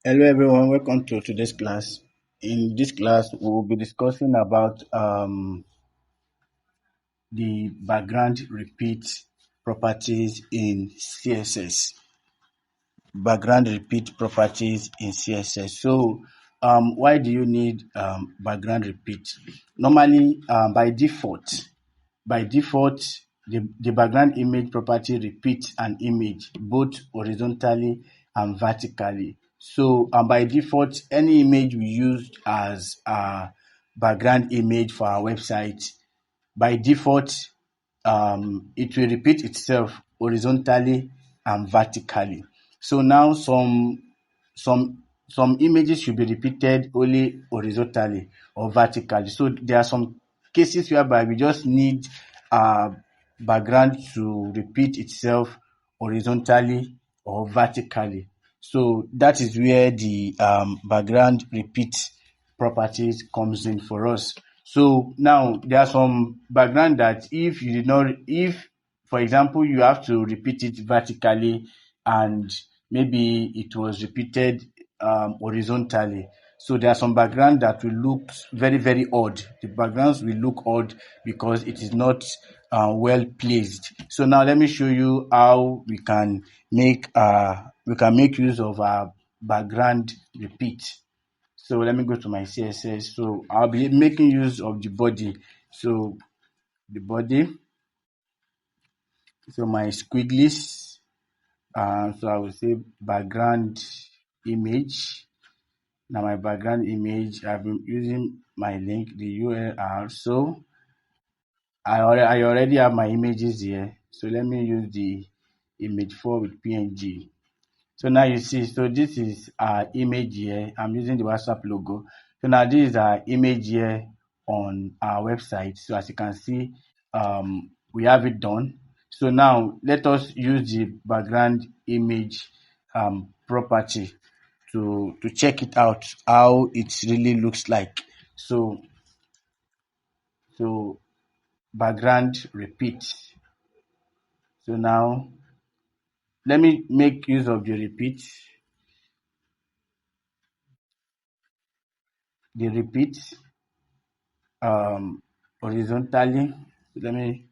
Hello everyone, welcome to today's class. In this class, we will be discussing about the background repeat properties in CSS. Background repeat properties in CSS. So, why do you need background repeat? Normally, by default, the background image property repeats an image both horizontally and vertically. So by default, any image we use as a background image for our website, by default, it will repeat itself horizontally and vertically. So now some some images should be repeated only horizontally or vertically. So there are some cases whereby we just need background to repeat itself horizontally or vertically. So that is where the background repeat properties comes in for us. So now there are some background that if for example you have to repeat it vertically and maybe it was repeated horizontally. So there are some background that will look very, very odd. The backgrounds will look odd because it is not well placed. So now let me show you how we can make use of our background repeat. So let me go to my CSS. So I'll be making use of the body. So the body. So my squigglies. So I will say background image. Now my background image, I've been using my link, the URL. So I already have my images here. So let me use the image 4 with PNG. So now you see, so this is our image here. I'm using the WhatsApp logo. So now this is our image here on our website. So as you can see, we have it done. So now let us use the background image property to check it out, how it really looks like. So background repeat. So now let me make use of the repeat. The repeat horizontally. So let me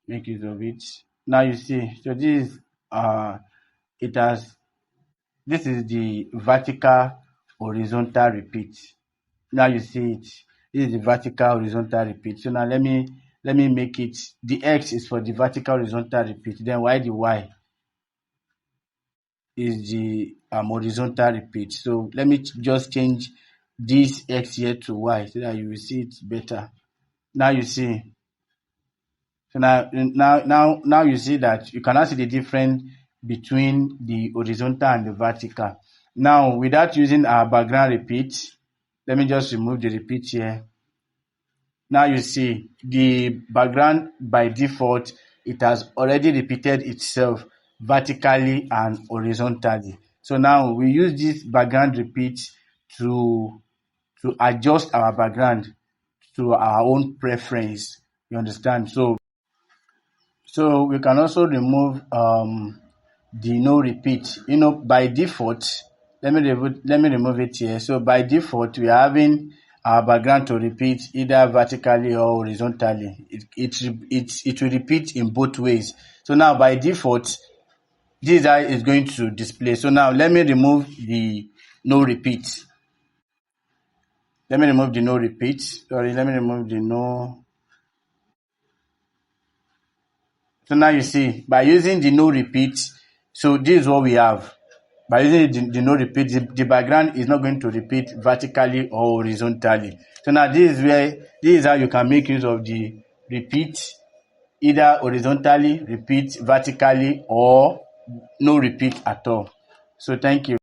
make use of it. Now you see, so it has this is the vertical horizontal repeat. Now you see it. This is the vertical horizontal repeat. So now let me make it, the X is for the vertical horizontal repeat, then the Y is the horizontal repeat. So let me just change this X here to Y so that you will see it better. Now you see. So now you see that you cannot see the difference between the horizontal and the vertical. Now, without using our background repeat, let me just remove the repeat here. Now you see the background by default, it has already repeated itself vertically and horizontally. So now we use this background repeat to adjust our background to our own preference. You understand? So we can also remove the no repeat. By default, let me remove it here. So by default, we are having our background to repeat either vertically or horizontally. It will repeat in both ways. So now by default, this is going to display. So now let me remove the no repeat. Let me remove the no repeat. Sorry, let me remove the no. So now you see, by using the no repeat, so this is what we have. By using the no repeat, the background is not going to repeat vertically or horizontally. So now this is how you can make use of the repeat, either horizontally, repeat vertically, or no repeat at all. So thank you.